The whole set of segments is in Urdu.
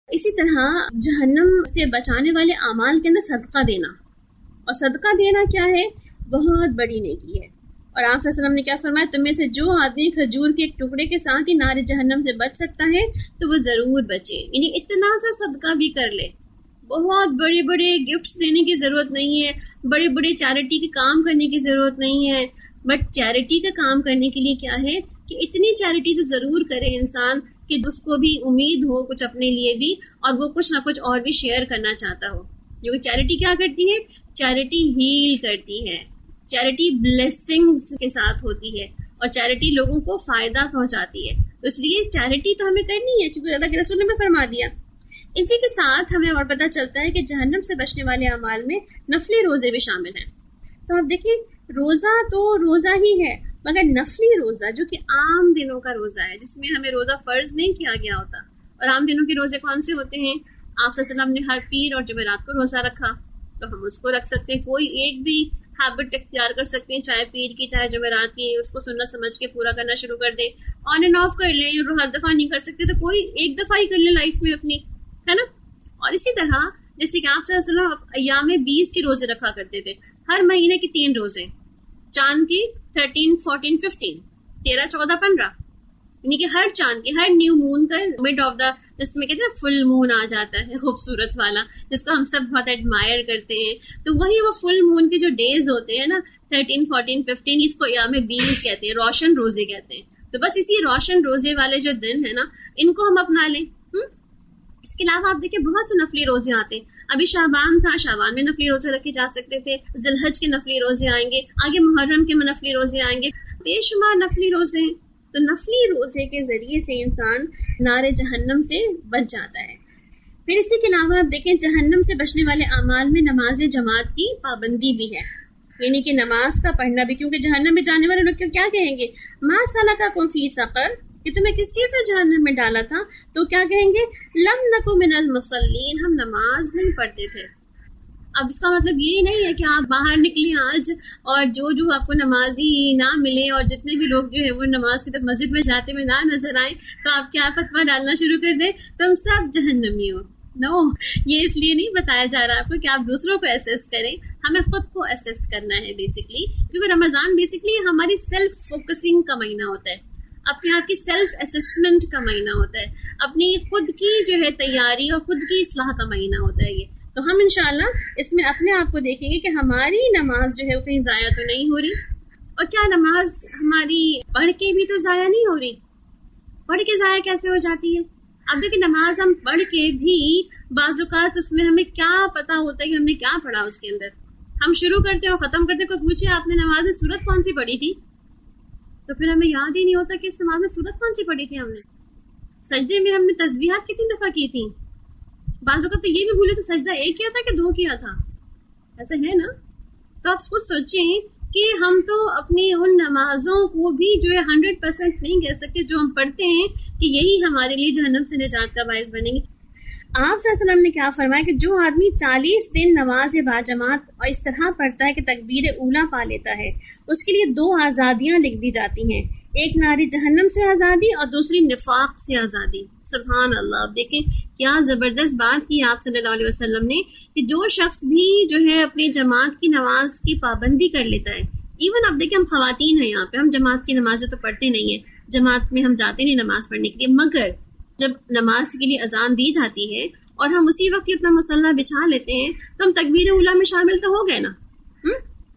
اسی طرح جہنم سے بچانے والے اعمال کے اندر صدقہ دینا، اور صدقہ دینا کیا ہے؟ بہت بڑی نیکی ہے. اور آپ صلی اللہ علیہ وسلم نے کیا فرمایا؟ تم میں سے جو آدمی کھجور کے ایک ٹکڑے کے ساتھ ہی نار جہنم سے بچ سکتا ہے تو وہ ضرور بچے. یعنی اتنا سا صدقہ بھی کر لے. بہت بڑے بڑے گفٹس دینے کی ضرورت نہیں ہے، بڑے بڑے چیریٹی کے کام کرنے کی ضرورت نہیں ہے، بٹ چیریٹی کا کام کرنے کے لیے کیا ہے کہ اتنی چیریٹی تو ضرور کرے انسان کہ اس کو بھی امید ہو کچھ اپنے لیے بھی، اور وہ کچھ نہ کچھ اور بھی شیئر کرنا چاہتا ہو. کیونکہ چیریٹی کیا کرتی ہے؟ چیریٹی ہیل کرتی ہے، چیریٹی بلیسنگز کے ساتھ ہوتی ہے، اور چیریٹی لوگوں کو فائدہ پہنچاتی ہے. اس لیے چیریٹی تو ہمیں کرنی ہے کیونکہ اللہ کے رسول نے فرما دیا. اسی کے ساتھ ہمیں اور پتہ چلتا ہے کہ جہنم سے بچنے والے اعمال میں نفلی روزے بھی شامل ہیں. تو آپ دیکھیں، روزہ تو روزہ ہی ہے، مگر نفلی روزہ جو کہ عام دنوں کا روزہ ہے، جس میں ہمیں روزہ فرض نہیں کیا گیا ہوتا. اور عام دنوں کے روزے کون سے ہوتے ہیں؟ آپ صلی اللہ علیہ وسلم نے ہر پیر اور جمعرات کو روزہ رکھا، تو ہم اس کو رکھ سکتے ہیں. کوئی ایک بھی ہیبٹ اختیار کر سکتے ہیں، چاہے پیر کی چاہے جمعرات کی، اس کو سنت سمجھ کے پورا کرنا شروع کر دیں. آن اینڈ آف کر لیں، ہر دفعہ نہیں کر سکتے تو کوئی ایک دفعہ ہی کر لیں لائف میں اپنی، ہے نا. اور اسی طرح جیسے کہ آپ صلی اللہ علیہ وسلم ایام 20 کے روزے رکھا کرتے تھے، ہر مہینے کے 3 روزے، چاند کی 13 14 15 13 14 15، یعنی کہ ہر چاند کے، ہر نیو مون کا مڈ آف دا، جس میں کہتے ہیں فل مون آ جاتا ہے خوبصورت والا، جس کو ہم سب بہت ایڈمائر کرتے ہیں، تو وہی وہ فل مون کے جو ڈیز ہوتے ہیں نا 13 14 15، اس کو ایام 20 کہتے ہیں، روشن روزے کہتے ہیں. تو بس اسی روشن روزے والے جو دن ہے نا، ان کو ہم اپنا لیں. اس کے علاوہ آپ دیکھیں بہت سے نفلی روزے آتے ہیں. ابھی شعبان تھا، شعبان میں نفلی روزے رکھے جا سکتے تھے، ذی الحج کے نفلی روزے آئیں گے، آگے محرم کے نفلی روزے آئیں گے، بے شمار نفلی روزے ہیں. تو نفلی روزے کے ذریعے سے انسان نار جہنم سے بچ جاتا ہے. پھر اسی کے علاوہ آپ دیکھیں جہنم سے بچنے والے اعمال میں نماز جماعت کی پابندی بھی ہے، یعنی کہ نماز کا پڑھنا بھی، کیونکہ جہنم میں جانے والے لوگ کیا کہیں گے؟ ما سلککم فی سقر، کہ تمہیں کس چیز نے جہنم میں ڈالا تھا؟ تو کیا کہیں گے؟ لم نکو من المصلین، ہم نماز نہیں پڑھتے تھے. اب اس کا مطلب یہ نہیں ہے کہ آپ باہر نکلیں آج اور جو آپ کو نمازی نہ ملے، اور جتنے بھی لوگ جو ہے وہ نماز کی طرف مسجد میں جاتے ہوئے نہ نظر آئیں تو آپ کیا فتویٰ ڈالنا شروع کر دیں تم سب جہنمی ہو. نو، یہ اس لیے نہیں بتایا جا رہا آپ کو کہ آپ دوسروں کو ایسیس کریں، ہمیں خود کو ایسیس کرنا ہے بیسکلی. کیونکہ رمضان بیسکلی ہماری سیلف فوکسنگ کا مہینہ ہوتا ہے، اپنے آپ کی سیلف اسسمنٹ کا مہینہ ہوتا ہے، اپنی خود کی جو ہے تیاری اور خود کی اصلاح کا مہینہ ہوتا ہے یہ. تو ہم انشاءاللہ اس میں اپنے آپ کو دیکھیں گے کہ ہماری نماز جو ہے وہ کہیں ضائع تو نہیں ہو رہی. اور کیا نماز ہماری پڑھ کے بھی تو ضائع نہیں ہو رہی؟ پڑھ کے ضائع کیسے ہو جاتی ہے؟ اب دیکھیں نماز ہم پڑھ کے بھی بعض اوقات اس میں ہمیں کیا پتا ہوتا ہے کہ ہم نے کیا پڑھا اس کے اندر. ہم شروع کرتے ہیں اور ختم کرتے ہیں، کوئی پوچھے آپ نے نماز میں سورت کون سی پڑھی تھی، تو پھر ہمیں یاد ہی نہیں ہوتا کہ اس نماز میں سورت کون سی پڑھی تھی ہم نے. سجدے میں ہم نے تسبیحات کتنی دفعہ کی تھیں؟ بعض اوقات تو یہ بھی بھولے کہ سجدہ 1 کیا تھا کہ 2 کیا تھا. ایسا ہے نا؟ تو آپ خود سوچیں کہ ہم تو اپنی ان نمازوں کو بھی جو ہے 100% نہیں کہہ سکتے جو ہم پڑھتے ہیں کہ یہی ہمارے لیے جہنم سے نجات کا باعث بنیں گے. آپ صلی اللہ علیہ وسلم نے کیا فرمایا کہ جو آدمی 40 دن نماز باجماعت اور اس طرح پڑھتا ہے کہ تکبیر اولیٰ پا لیتا ہے، اس کے لیے 2 آزادیاں لکھ دی جاتی ہیں، ایک ناری جہنم سے آزادی اور دوسری نفاق سے آزادی. سبحان اللہ. اب دیکھیں کیا زبردست بات کی آپ صلی اللہ علیہ وسلم نے کہ جو شخص بھی جو ہے اپنی جماعت کی نماز کی پابندی کر لیتا ہے، ایون اب دیکھیں ہم خواتین ہیں یہاں پہ، ہم جماعت کی نمازیں تو پڑھتے نہیں ہیں، جماعت میں ہم جاتے نہیں نماز پڑھنے کے لیے، مگر جب نماز کے لیے اذان دی جاتی ہے اور ہم اسی وقت اپنا مصلی بچھا لیتے ہیں تو ہم تکبیر اولیٰ میں شامل تو ہو گئے نا.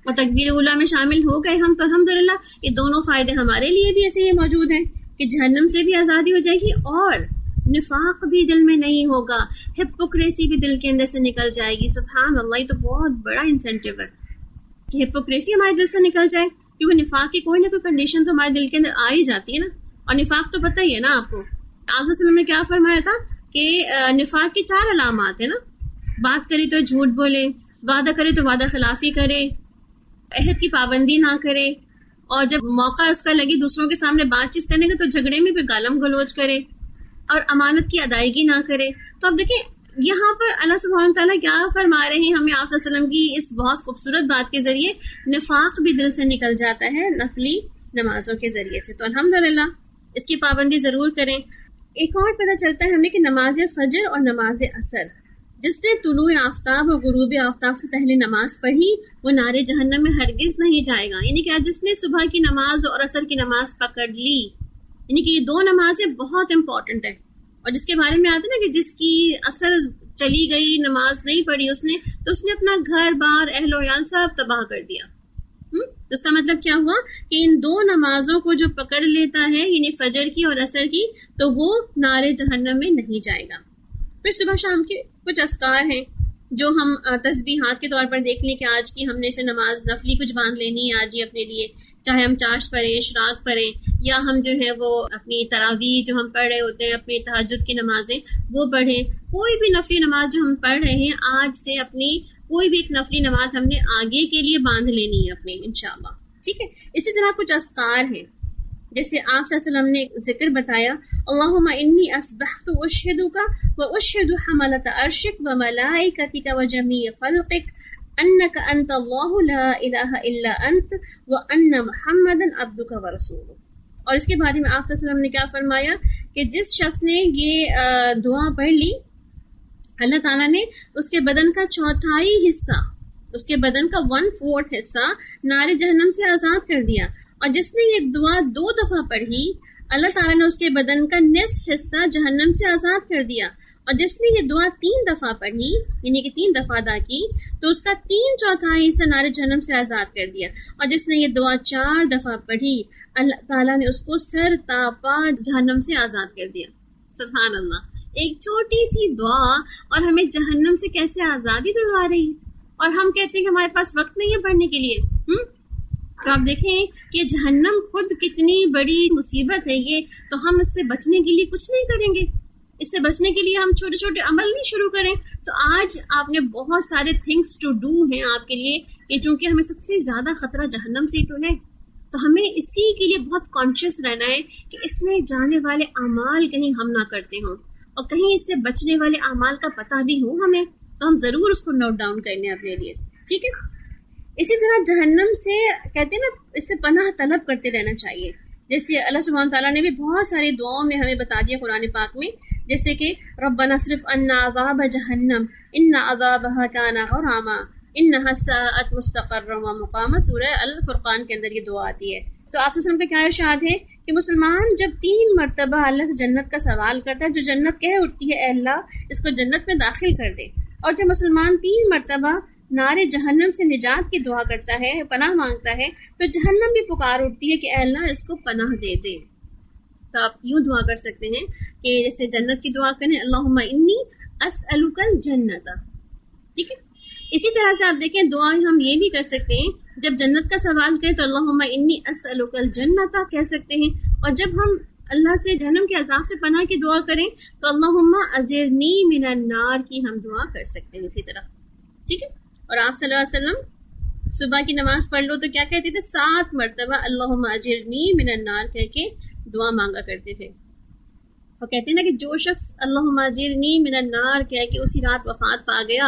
اور تکبیر اولیٰ میں شامل ہو گئے ہم تو الحمدللہ یہ دونوں فائدے ہمارے لیے بھی ایسے ہی موجود ہیں کہ جہنم سے بھی آزادی ہو جائے گی اور نفاق بھی دل میں نہیں ہوگا، ہپوکریسی بھی دل کے اندر سے نکل جائے گی. سبحان اللہ. یہ تو بہت بڑا انسینٹیو ہے کہ ہپوکریسی ہمارے دل سے نکل جائے، کیونکہ نفاق کی کوئی نہ کوئی کنڈیشن تو ہمارے دل کے اندر آ ہی جاتی ہے نا. اور نفاق تو پتہ ہی ہے نا آپ کو، آپ صلی اللہ علیہ وسلم نے کیا فرمایا تھا کہ نفاق کی 4 علامات ہیں نا. بات کرے تو جھوٹ بولے، وعدہ کرے تو وعدہ خلافی کرے، عہد کی پابندی نہ کرے، اور جب موقع اس کا لگے دوسروں کے سامنے بات چیت کرنے کا تو جھگڑے میں بھی گالم گلوچ کرے، اور امانت کی ادائیگی نہ کرے. تو اب دیکھیں یہاں پر اللہ سبحانہ تعالیٰ کیا فرما رہے ہیں ہمیں آپ صلی اللہ علیہ وسلم کی اس بہت خوبصورت بات کے ذریعے، نفاق بھی دل سے نکل جاتا ہے نفلی نمازوں کے ذریعے سے. تو الحمدللہ اس کی پابندی ضرور کریں. ایک اور پتہ چلتا ہے ہمیں کہ نماز فجر اور نماز عصر، جس نے طلوع آفتاب اور غروب آفتاب سے پہلے نماز پڑھی وہ نار جہنم میں ہرگز نہیں جائے گا. یعنی کہ جس نے صبح کی نماز اور عصر کی نماز پکڑ لی، یعنی کہ یہ دو نمازیں بہت امپورٹنٹ ہیں، اور جس کے بارے میں آتا ہے نا کہ جس کی عصر چلی گئی، نماز نہیں پڑھی اس نے، تو اس نے اپنا گھر بار اہل و عیال سب تباہ کر دیا. تو اس کا مطلب کیا ہوا کہ ان دو نمازوں کو جو پکڑ لیتا ہے، یعنی فجر کی اور عصر کی، تو وہ نار جہنم میں نہیں جائے گا. پھر صبح شام کے کچھ اذکار ہیں جو ہم تسبیحات کے طور پر دیکھ لیں کہ آج کی ہم نے سے نماز نفلی کچھ باندھ لینی ہے آج ہی اپنے لیے، چاہے ہم چاشت پڑھیں، اشراق پڑھیں، یا ہم جو ہے وہ اپنی تراویح جو ہم پڑھ رہے ہوتے ہیں، اپنی تہجد کی نمازیں وہ پڑھیں. کوئی بھی نفلی نماز جو ہم پڑھ رہے ہیں آج سے اپنی کوئی بھی ایک نفلی نماز ہم نے آگے کے لیے باندھ لینی ہے اپنے انشاءاللہ. ٹھیک ہے. اسی طرح کچھ اذکار ہیں جیسے آپ صلی اللہ علیہ وسلم نے ذکر بتایا، اللہم انی اصبحت اشہدک و اشہد حملۃ عرشک و ملائکتک و جمیع خلقک انک انت اللہ لا الہ الا انت و ان محمدا عبدک و رسولک. اور اس کے بارے میں آپ صلی اللہ علیہ وسلم نے کیا فرمایا کہ جس شخص نے یہ دعا پڑھ لی، اللہ تعالیٰ نے اس کے بدن کا چوتھائی حصہ، اس کے بدن کا 1/4 حصہ نار جہنم سے آزاد کر دیا. اور جس نے یہ دعا 2 دفعہ پڑھی، اللہ تعالیٰ نے اس کے بدن کا نصف حصہ جہنم سے آزاد کر دیا. اور جس نے یہ دعا 3 دفعہ پڑھی، یعنی کہ 3 دفعہ ادا کی، تو اس کا 3/4 حصہ نار جہنم سے آزاد کر دیا. اور جس نے یہ دعا 4 دفعہ پڑھی، اللہ تعالیٰ نے اس کو سر تا پا جہنم سے آزاد کر دیا. سبحان اللہ. ایک چھوٹی سی دعا اور ہمیں جہنم سے کیسے آزادی دلوا رہی ہے، اور ہم کہتے ہیں کہ ہمارے پاس وقت نہیں ہے پڑھنے کے لیے. تو آپ دیکھیں کہ جہنم خود کتنی بڑی مصیبت ہے یہ، تو ہم اس سے بچنے کے لیے کچھ نہیں کریں گے. اس سے بچنے کے لیے ہم چھوٹے چھوٹے عمل نہیں شروع کریں. تو آج آپ نے بہت سارے تھنگس ٹو ڈو ہیں آپ کے لیے، کہ چونکہ ہمیں سب سے زیادہ خطرہ جہنم سے ہی تو ہے، تو ہمیں اسی کے لیے بہت کانشیس رہنا ہے کہ اس میں جانے والے اعمال کہیں ہم نہ کرتے ہوں، اور کہیں اس سے بچنے والے اعمال کا پتہ بھی ہو ہمیں، تو ہم ضرور اس کو نوٹ ڈاؤن کرنے اپنے لیے. ٹھیک ہے. اسی طرح جہنم سے کہتے ہیں نا، اس سے پناہ طلب کرتے رہنا چاہیے. جیسے اللہ سبحانہ تعالیٰ نے بھی بہت ساری دعاؤں میں ہمیں بتا دیا قرآن پاک میں، جیسے کہ ربنا اصرف عنا عذاب جہنم ان عذابها کان غراما انها ساءت مستقرا ومقاما. سورہ الفرقان کے اندر یہ دعا آتی ہے. تو آپ صلی اللہ علیہ وسلم کا کیا ارشاد ہے کہ مسلمان جب 3 مرتبہ اللہ سے جنت کا سوال کرتا ہے، جو جنت کہہ اٹھتی ہے اے اللہ اس کو جنت میں داخل کر دے، اور جب مسلمان 3 مرتبہ نار جہنم سے نجات کی دعا کرتا ہے، پناہ مانگتا ہے، تو جہنم بھی پکار اٹھتی ہے کہ اے اللہ اس کو پناہ دے دے. تو آپ یوں دعا کر سکتے ہیں کہ جیسے جنت کی دعا کریں، اللہم انی اسألک الجنت. ٹھیک ہے. اسی طرح سے آپ دیکھیں دعا ہم یہ بھی کر سکتے ہیں، جب جنت کا سوال کریں تو اللہم انی اسألک الجنت کہہ سکتے ہیں، اور جب ہم اللہ سے جہنم کے عذاب سے پناہ کی دعا کریں تو اللہم اجرنی من النار کی ہم دعا کر سکتے ہیں اسی طرح. ٹھیک ہے. اور آپ صلی اللہ علیہ وسلم صبح کی نماز پڑھ لو تو کیا کہتے تھے؟ 7 مرتبہ اللہم اجرنی من النار کہہ کے دعا مانگا کرتے تھے. اور کہتے ہیں نا کہ جو شخص اللہم اجرنی من النار کہہ کے اسی رات وفات پا گیا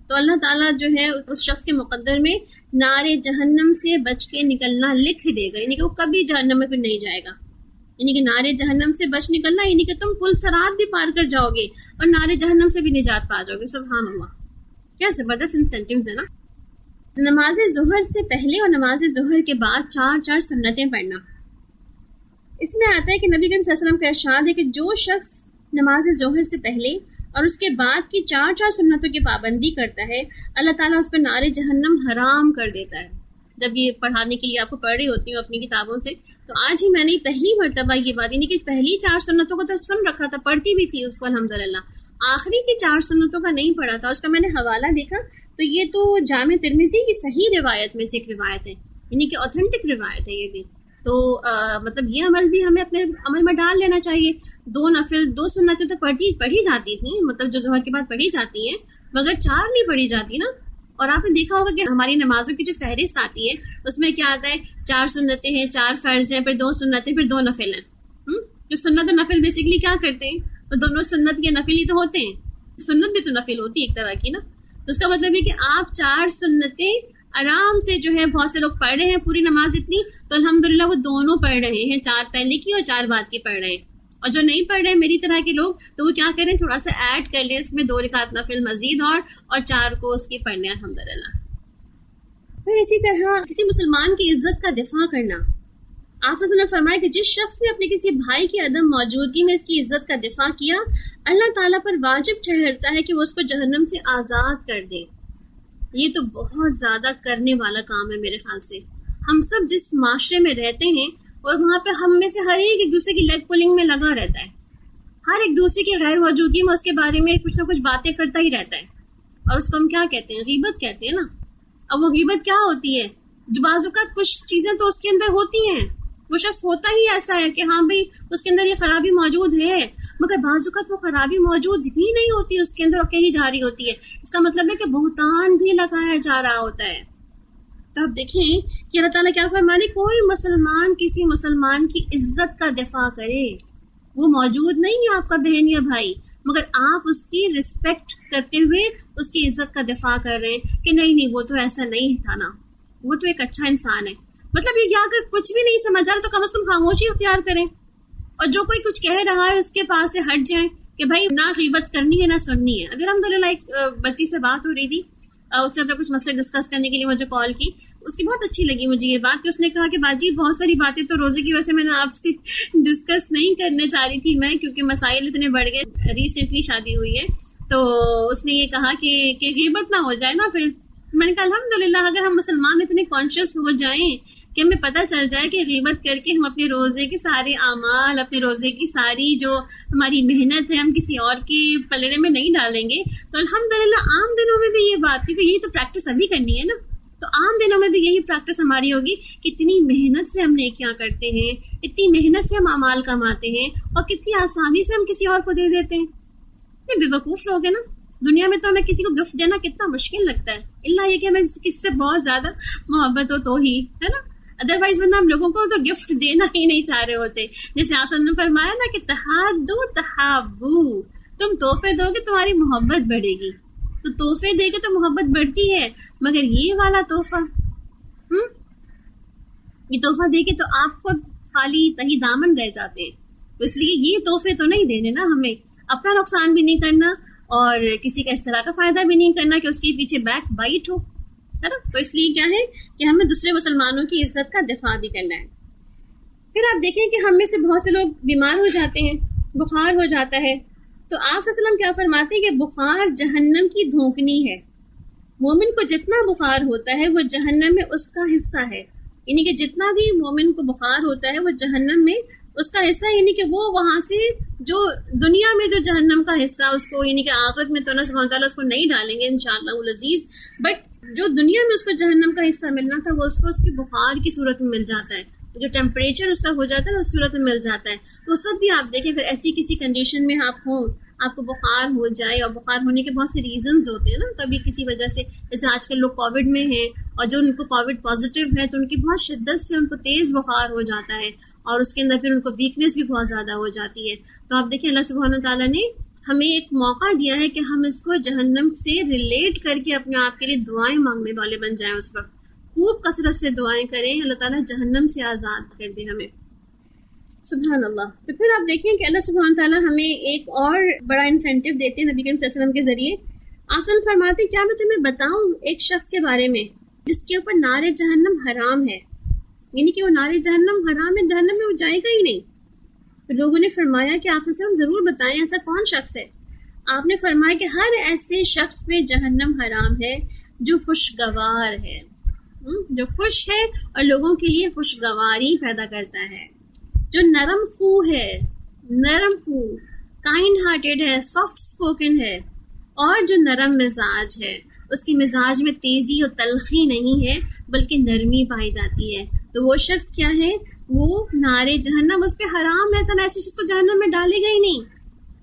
تو اللہ تعالیٰ جو ہے اس شخص کے مقدر میں نار جہنم سے بچ کے نکلنا لکھ دے گا، یعنی کہ وہ کبھی جہنم میں پھر نہیں جائے گا. یعنی کہ نار جہنم سے بچ نکلنا یعنی کہ تم پل صراط بھی پار کر جاؤ گے اور نار جہنم سے بھی نجات پا جاؤ گے. سبحان اللہ. کیا زبردست انسینٹیوز ہے نا. نماز ظہر سے پہلے اور نماز ظہر کے بعد 4 سنتیں پڑھنا. اس میں آتا ہے کہ نبی کریم صلی اللہ علیہ وسلم کا ارشاد ہے کہ جو شخص نماز ظہر سے پہلے اور اس کے بعد کی 4 سنتوں کی پابندی کرتا ہے، اللہ تعالیٰ اس پر نار جہنم حرام کر دیتا ہے. جب یہ پڑھانے کے لیے آپ کو پڑھ رہی ہوتی ہوں اپنی کتابوں سے، تو آج ہی میں نے پہلی مرتبہ یہ بات، یعنی کہ پہلی 4 سنتوں کو تو سن رکھا تھا، پڑھتی بھی تھی اس کو الحمدللہ، آخری کی 4 سنتوں کا نہیں پڑھا تھا. اس کا میں نے حوالہ دیکھا تو یہ تو جامع ترمذی کی صحیح روایت میں سے ایک روایت ہے، یعنی کہ اوتھینٹک روایت ہے یہ بھی. تو مطلب یہ عمل بھی ہمیں اپنے عمل میں ڈال لینا چاہیے. 2 سنتیں تو پڑھی جاتی تھیں، مطلب جو ظہر کے بعد پڑھی جاتی ہیں، مگر 4 نہیں پڑھی جاتی نا. اور آپ نے دیکھا ہوگا کہ ہماری نمازوں کی جو فہرست آتی ہے اس میں کیا آتا ہے، 4 سنتیں ہیں، 4 فرض ہیں، پھر 2 سنتیں، پھر 2 نفل ہیں. جو سنت و نفل بیسیکلی کیا کرتے ہیں، تو دونوں سنت یا نفل ہی تو ہوتے ہیں. سنت بھی تو نفل ہوتی ہے ایک طرح کی نا. تو اس کا مطلب ہے کہ آپ 4 سنتیں آرام سے جو ہے، بہت سے لوگ پڑھ رہے ہیں پوری نماز اتنی، تو الحمدللہ وہ دونوں پڑھ رہے ہیں، 4 پہلے کی اور 4 بعد کی پڑھ رہے ہیں. اور جو نہیں پڑھ رہے میری طرح کے لوگ تو وہ کیا کریں، تھوڑا سا ایڈ کر لیں اس میں 2 رکعت نفل مزید اور 4 کو اس کی پڑھنے الحمدللہ۔ پھر اسی طرح کسی مسلمان کی عزت کا دفاع کرنا، آپ نے فرمایا کہ جس شخص نے اپنے کسی بھائی کی عدم موجودگی میں اس کی عزت کا دفاع کیا، اللہ تعالیٰ پر واجب ٹھہرتا ہے کہ وہ اس کو جہنم سے آزاد کر دے۔ یہ تو بہت زیادہ کرنے والا کام ہے میرے خیال سے۔ ہم سب جس معاشرے میں رہتے ہیں اور وہاں پہ ہم میں سے ہر ایک دوسرے کی لیگ پولنگ میں لگا رہتا ہے، ہر ایک دوسرے کی غیر موجودگی میں اس کے بارے میں کچھ نہ کچھ باتیں کرتا ہی رہتا ہے، اور اس کو ہم کیا کہتے ہیں، غیبت کہتے ہیں نا۔ اب وہ غیبت کیا ہوتی ہے، جو بعض اوقات کچھ چیزیں تو اس کے اندر ہوتی ہیں، وہ شخص ہوتا ہی ایسا ہے کہ ہاں بھئی اس کے اندر یہ خرابی موجود ہے، مگر بعض اوقات وہ خرابی موجود ہی نہیں ہوتی اس کے اندر اور کہیں جا رہی ہوتی ہے، اس کا مطلب ہے کہ بہتان بھی لگایا جا رہا ہوتا ہے۔ تو اب دیکھیں کہ اللہ تعالیٰ کیا فرمانے، کوئی مسلمان کسی مسلمان کی عزت کا دفاع کرے، وہ موجود نہیں ہے آپ کا بہن یا بھائی، مگر آپ اس کی رسپیکٹ کرتے ہوئے اس کی عزت کا دفاع کر رہے ہیں کہ نہیں وہ تو ایسا نہیں تھا نا، وہ تو ایک اچھا انسان ہے۔ مطلب یہ اگر کچھ بھی نہیں سمجھ رہا تو کم از کم خاموشی اختیار کریں، اور جو کوئی کچھ کہہ رہا ہے اس کے پاس سے ہٹ جائیں کہ بھائی نہ غیبت کرنی ہے نہ سننی ہے۔ ابھی الحمدللہ ایک بچی سے بات ہو رہی تھی، اس نے اپنا کچھ مسئلے ڈسکس کرنے کے لیے مجھے کال کی، اس کی بہت اچھی لگی مجھے یہ بات کہ اس نے کہا کہ باجی بہت ساری باتیں تو روزے کی وجہ سے میں نے آپ سے ڈسکس نہیں کرنے چاہ رہی تھی میں، کیونکہ مسائل اتنے بڑھ گئے، ریسنٹلی شادی ہوئی ہے، تو اس نے یہ کہا کہ غیبت نہ ہو جائے نا۔ پھر میں نے کہا الحمدللہ اگر ہم مسلمان اتنے کانشیس ہو جائیں کہ ہمیں پتہ چل جائے کہ غیبت کر کے ہم اپنے روزے کے سارے اعمال، اپنے روزے کی ساری جو ہماری محنت ہے ہم کسی اور کے پلڑے میں نہیں ڈالیں گے، تو الحمدللہ عام دنوں میں بھی یہ بات، کیونکہ یہی تو پریکٹس ابھی کرنی ہے نا، تو عام دنوں میں بھی یہی پریکٹس ہماری ہوگی کہ اتنی محنت سے ہم نیکیاں کرتے ہیں، اتنی محنت سے ہم اعمال کماتے ہیں، اور کتنی آسانی سے ہم کسی اور کو دے دیتے ہیں۔ یہ بے وقوف لوگ ہیں نا، دنیا میں تو ہمیں کسی کو گفٹ دینا کتنا مشکل لگتا ہے، اللہ یہ کہ ہمیں کسی سے بہت زیادہ محبت ہو تو ہی، ہے نا، ادروائز ورنہ ہم لوگوں کو تو گفٹ دینا ہی نہیں چاہ رہے ہوتے۔ جیسے آپ نے فرمایا نا کہ تحادو تحابو، تم تحفے دو گے تمہاری محبت بڑھے گی، تو تحفے دے کے تو محبت بڑھتی ہے، مگر یہ والا تحفہ، یہ تحفہ دے کے تو آپ خود خالی تہی دامن رہ جاتے ہیں، تو اس لیے یہ تحفے تو نہیں دینے نا، ہمیں اپنا نقصان بھی نہیں کرنا اور کسی کا اس طرح کا فائدہ بھی نہیں کرنا کہ اس کے پیچھے بیک بائٹ ہو، ہے نا۔ تو اس لیے کیا ہے کہ ہمیں دوسرے مسلمانوں کی عزت کا دفاع بھی کرنا ہے۔ پھر آپ دیکھیں کہ ہم میں سے بہت سے لوگ بیمار ہو جاتے ہیں، بخار ہو جاتا ہے، تو آپ صلی اللہ علیہ وسلم کیا فرماتے ہیں کہ بخار جہنم کی دھونکنی ہے، مومن کو جتنا بخار ہوتا ہے وہ جہنم میں اس کا حصہ ہے، یعنی کہ جتنا بھی مومن کو بخار ہوتا ہے وہ جہنم میں اس کا حصہ، یعنی کہ وہ وہاں سے جو دنیا میں جو جہنم کا حصہ اس کو، یعنی کہ آخرت میں تو اللہ سبحانہ تعالیٰ اس کو نہیں ڈالیں گے انشاءاللہ العزیز، بٹ جو دنیا میں اس کو جہنم کا حصہ ملنا تھا وہ اس کو اس کی بخار کی صورت میں مل جاتا ہے، جو ٹیمپریچر اس کا ہو جاتا ہے نا اس صورت میں مل جاتا ہے۔ تو اس وقت بھی آپ دیکھیں اگر ایسی کسی کنڈیشن میں آپ ہوں، آپ کو بخار ہو جائے، اور بخار ہونے کے بہت سے ریزنز ہوتے ہیں نا، کبھی کسی وجہ سے، جیسے آج کل لوگ کووڈ میں ہیں اور جو ان کو کووڈ پازیٹیو ہے تو ان کی بہت شدت سے ان کو تیز بخار ہو جاتا ہے، اور اس کے اندر پھر ان کو ویکنیس بھی بہت زیادہ ہو جاتی ہے۔ تو آپ دیکھیں اللہ سبحانہ تعالیٰ نے ہمیں ایک موقع دیا ہے کہ ہم اس کو جہنم سے ریلیٹ کر کے اپنے آپ کے لیے دعائیں مانگنے والے بن جائیں، اس وقت خوب کثرت سے دعائیں کریں، اللہ تعالیٰ جہنم سے آزاد کر دے ہمیں، سبحان اللہ۔ تو پھر آپ دیکھیں کہ اللہ سبحانہ تعالیٰ ہمیں ایک اور بڑا انسینٹیو دیتے ہیں نبی کریم صلی اللہ علیہ وسلم کے ذریعے۔ آپ صلی اللہ علیہ وسلم فرماتے کیا میں تمہیں بتاؤں ایک شخص کے بارے میں جس کے اوپر نار جہنم حرام ہے، یعنی کہ وہ نار جہنم حرام ہے، جہنم میں وہ جائے گا ہی نہیں۔ تو لوگوں نے فرمایا کہ آپ سے ہم ضرور بتائیں ایسا کون شخص ہے؟ آپ نے فرمایا کہ ہر ایسے شخص پہ جہنم حرام ہے جو خوشگوار ہے، جو خوش ہے اور لوگوں کے لیے خوشگواری پیدا کرتا ہے، جو نرم خو ہے، نرم خو، کائنڈ ہارٹیڈ ہے، سافٹ سپوکن ہے، اور جو نرم مزاج ہے، اس کے مزاج میں تیزی اور تلخی نہیں ہے بلکہ نرمی پائی جاتی ہے، تو وہ شخص کیا ہے، وہ نار جہنم اس پہ حرام ہے، تو ایسے شخص کو جہنم میں ڈالے گا ہی نہیں۔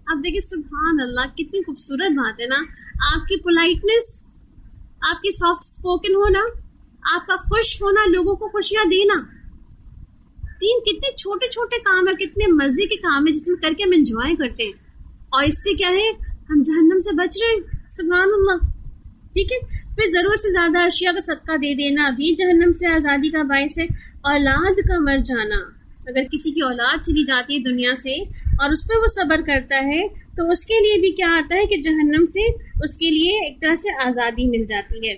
اب دیکھیں سبحان اللہ کتنی خوبصورت بات ہے نا، آپ کی پولائٹنس، آپ کی سافٹ سپوکن ہونا، آپ کا خوش ہونا، لوگوں کو خوشیاں دینا، کتنے چھوٹے چھوٹے کام ہیں، کتنے مزے کے کام ہیں جس میں کر کے ہم انجوائے کرتے ہیں، اور اس سے کیا ہے ہم جہنم سے بچ رہے ہیں، سبحان اللہ۔ ٹھیک ہے، پھر ضرورت سے زیادہ اشیاء کا صدقہ دے دینا بھی جہنم سے آزادی کا باعث ہے۔ اولاد کا مر جانا، اگر کسی کی اولاد چلی جاتی ہے دنیا سے اور اس پہ وہ صبر کرتا ہے تو اس کے لیے بھی کیا آتا ہے کہ جہنم سے اس کے لیے ایک طرح سے آزادی مل جاتی ہے۔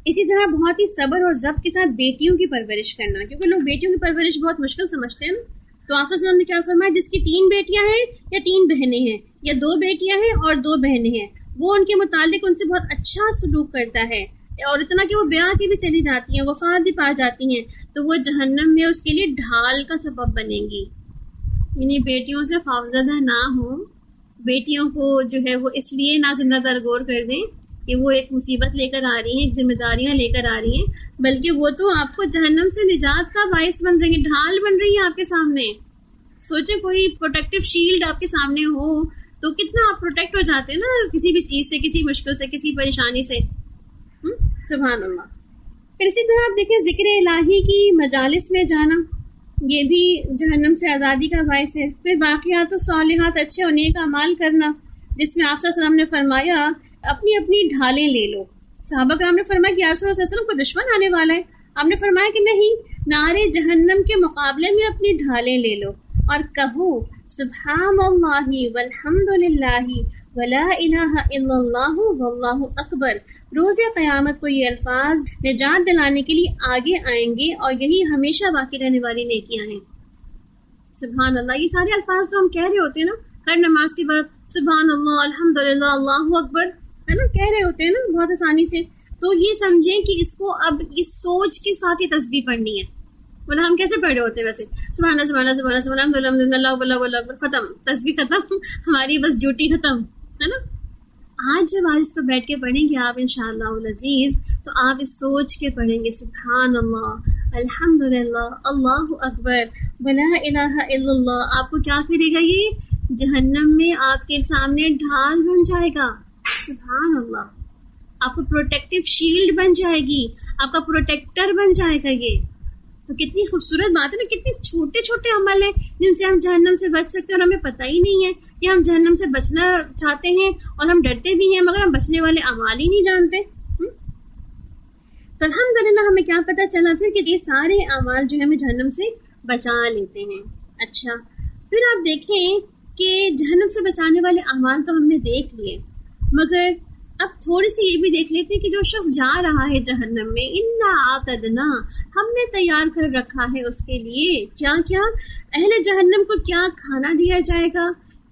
اسی طرح بہت ہی صبر اور ضبط کے ساتھ بیٹیوں کی پرورش کرنا، کیونکہ لوگ بیٹیوں کی پرورش بہت مشکل سمجھتے ہیں نا، تو آپ صلی اللہ علیہ وسلم نے کیا فرمایا، جس کی 3 بیٹیاں ہیں یا 3 بہنیں ہیں یا 2 بیٹیاں ہیں اور 2 بہنیں ہیں، وہ ان کے متعلق ان سے بہت اچھا سلوک کرتا ہے، اور اتنا کہ وہ بیاہ کے بھی چلی جاتی ہیں، وفات بھی پا جاتی ہیں، تو وہ جہنم میں اس کے لیے ڈھال کا سبب بنیں گی۔ یعنی بیٹیوں سے خوفزدہ نہ ہوں، بیٹیوں کو جو ہے وہ اس لیے نہ زندہ درگور کر دیں کہ وہ ایک مصیبت لے کر آ رہی ہیں، ایک ذمہ داریاں لے کر آ رہی ہیں، بلکہ وہ تو آپ کو جہنم سے نجات کا باعث بن رہی ہیں، ڈھال بن رہی ہیں آپ کے سامنے۔ سوچیں کوئی پروٹیکٹیو شیلڈ آپ کے سامنے ہو تو کتنا آپ پروٹیکٹ ہو جاتے ہیں نا کسی بھی چیز سے، کسی مشکل سے، کسی پریشانی سے۔ سبحان اللہ۔ پھر اسی طرح آپ دیکھیں ذکر الہی کی مجالس میں جانا، یہ بھی جہنم سے آزادی کا باعث ہے۔ پھر باقیات و صالحات، اچھے اور نیک اعمال کرنا، جس میں آپ صلی اللہ علیہ وسلم نے فرمایا اپنی اپنی ڈھالیں لے لو۔ صحابہ کرام نے فرمایا کہ یا رسول اللہ صلی اللہ علیہ وسلم کو دشمن آنے والا ہے، آپ نے فرمایا کہ نہیں، نارے جہنم کے مقابلے میں اپنی ڈھالیں لے لو اور کہو سبحان اللہ والحمد للہ ولا الہ الا اللہ واللہ اکبر۔ روز قیامت کو یہ الفاظ نجات دلانے کے لیے آگے آئیں گے، اور یہی ہمیشہ باقی رہنے والی نیکیاں ہیں۔ سبحان اللہ، یہ سارے الفاظ تو ہم کہہ رہے ہوتے ہیں نا ہر نماز کے بعد، سبحان اللہ، الحمدللہ، اللہ اکبر، ہے نا، کہہ رہے ہوتے ہیں نا بہت آسانی سے۔ تو یہ سمجھیں کہ اس کو اب اس سوچ کے ساتھ یہ تسبیح پڑھنی ہے، ورنہ ہم کیسے پڑھ رہے ہوتے ہیں ویسے، سبحان اللہ سبحان اللہ سبحان اللہ سبحان اللہ الحمدللہ اللہ اکبر، ختم، تسبیح ختم، ہماری بس ڈیوٹی ختم، ہے نا۔ آج جب اس پہ بیٹھ کے پڑھیں گے آپ انشاءاللہ العزیز، تو آپ اس سوچ کے پڑھیں گے سبحان اللہ، الحمدللہ، اللہ اکبر، ولا الہ الا اللہ۔ آپ کو کیا کرے گا؟ یہ جہنم میں آپ کے سامنے ڈھال بن جائے گا، سبحان اللہ، آپ کو پروٹیکٹیو شیلڈ بن جائے گی، آپ کا پروٹیکٹر بن جائے گا۔ یہ تو کتنی خوبصورت بات ہے نا، کتنے چھوٹے چھوٹے عمل ہیں جن سے ہم جہنم سے بچ سکتے ہیں، اور ہمیں پتہ ہی نہیں ہے کہ ہم جہنم سے بچنا چاہتے ہیں، اور ہم ڈرتے بھی ہیں، مگر ہم بچنے والے اعمال ہی نہیں جانتے۔ تو الحمدللہ ہمیں کیا پتہ چلا پھر کہ یہ سارے اعمال جو ہمیں جہنم سے بچا لیتے ہیں۔ اچھا، پھر آپ دیکھیں کہ جہنم سے بچانے والے اعمال تو ہم نے دیکھ لیے، مگر اب تھوڑی سی یہ بھی دیکھ لیتے ہیں کہ جو شخص جا رہا ہے جہنم میں، انا اعتدنا، ہم نے تیار کر رکھا ہے اس کے لیے کیا کیا، اہل جہنم کو کیا کھانا دیا جائے گا،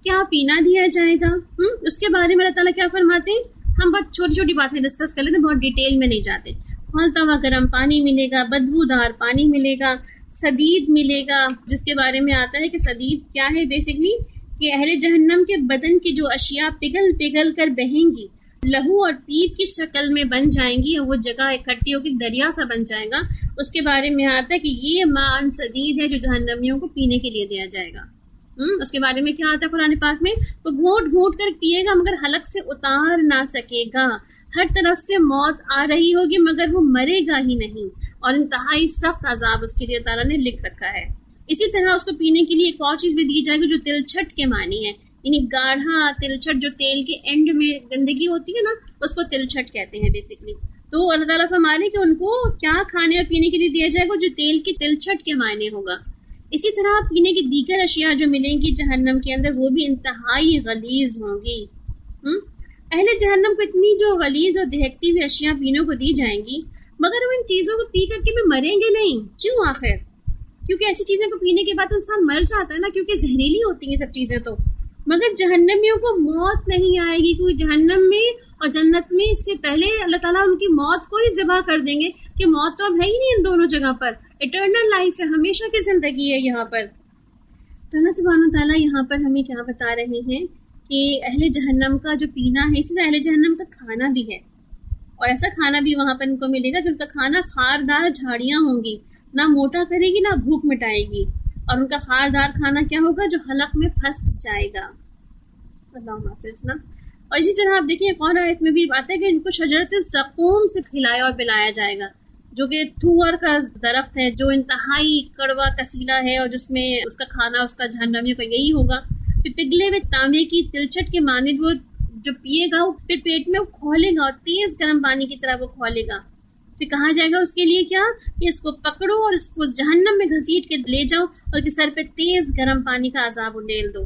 کیا پینا دیا جائے گا، اس کے بارے میں اللہ تعالیٰ کیا فرماتے ہیں۔ ہم بہت چھوٹی چھوٹی باتیں ڈسکس کر لیتے ہیں، بہت ڈیٹیل میں نہیں جاتے۔ کھولتا ہوا گرم پانی ملے گا، بدبودار پانی ملے گا، سدید ملے گا، جس کے بارے میں آتا ہے کہ سدید کیا ہے بیسکلی، کہ اہل جہنم کے بدن کی جو اشیاء پگھل پگھل کر بہیں گی، لہو اور پیپ کی شکل میں بن جائیں گی، اور وہ جگہ اکٹھی ہو کے دریا سا بن جائے گا، اس کے بارے میں آتا ہے کہ یہ ماء سدید ہے جو جہنمیوں کو پینے کے لیے دیا جائے گا۔ اس کے بارے میں کیا آتا ہے قرآن پاک میں، وہ گھونٹ گھونٹ کر پیے گا مگر حلق سے اتار نہ سکے گا، ہر طرف سے موت آ رہی ہوگی مگر وہ مرے گا ہی نہیں، اور انتہائی سخت عذاب اس کے لیے تعالیٰ نے لکھ رکھا ہے۔ اسی طرح اس کو پینے کے لیے ایک اور چیز بھی دی جائے گی جو تلچھٹ کے معنی ہے، یعنی گاڑھا تلچھٹ، جو تیل کے اینڈ میں گندگی ہوتی ہے نا، اس کو تلچھٹ کہتے ہیں بیسکلی۔ تو اللہ تعالیٰ فرما رہے کہ ان کو کیا کھانے اور پینے کے لیے دیا جائے گا جو تیل کی تلچھٹ کے معنی ہوگا۔ اسی طرح پینے کی دیگر اشیاء جو ملیں گی جہنم کے اندر، وہ بھی انتہائی غلیظ ہوں گی۔ اہل جہنم کو اتنی جو غلیظ اور دہکتی ہوئی اشیاء پینے کو دی جائیں گی، مگر وہ ان چیزوں کو پی کر کے بھی مریں گے نہیں۔ کیوں آخر؟ کیونکہ ایسی چیزیں کو پینے کے بعد انسان مر جاتا ہے نا، کیونکہ زہریلی ہوتی ہیں سب چیزیں تو۔ مگر جہنمیوں کو موت نہیں آئے گی، کیونکہ جہنم میں اور جنت میں اس سے پہلے اللہ تعالیٰ ان کی موت کو ہی ذبح کر دیں گے کہ موت تو اب ہے ہی نہیں ان دونوں جگہ پر، اٹرنل لائف ہے، ہمیشہ کی زندگی ہے یہاں پر۔ تو اللہ سبحانہ وتعالیٰ یہاں پر ہمیں کیا بتا رہے ہیں کہ اہل جہنم کا جو پینا ہے، اسی طرح اہل جہنم کا کھانا بھی ہے، اور ایسا کھانا بھی وہاں پر ان کو ملے گا کہ ان کا کھانا خاردار جھاڑیاں ہوں گی، نہ موٹا کرے گی نہ بھوک مٹائے گی، اور ان کا خاردار کھانا کیا ہوگا جو حلق میں پھنس جائے گا۔ اللہ حافظ نا۔ اور اسی طرح آپ دیکھیں ایک اور آیت میں بھی آتا ہے کہ ان کو شجرت زقوم سے کھلایا اور پلایا جائے گا، جو کہ تھور کا درخت ہے، جو انتہائی کڑوا کسیلا ہے، اور جس میں اس کا کھانا اس کا جہنمیوں کا یہی ہوگا۔ پھر پگھلے ہوئے تانبے کی تلچھٹ کے مانند وہ جو پیے گا، پھر پیٹ میں وہ کھولے گا، اور تیز گرم پانی کی طرح وہ کھولے گا۔ پھر کہا جائے گا اس کے لیے کیا کہ اس کو پکڑو اور اس کو جہنم میں گھسیٹ کے لے جاؤ اور اس کے سر پہ تیز گرم پانی کا عذاب انڈیل دو.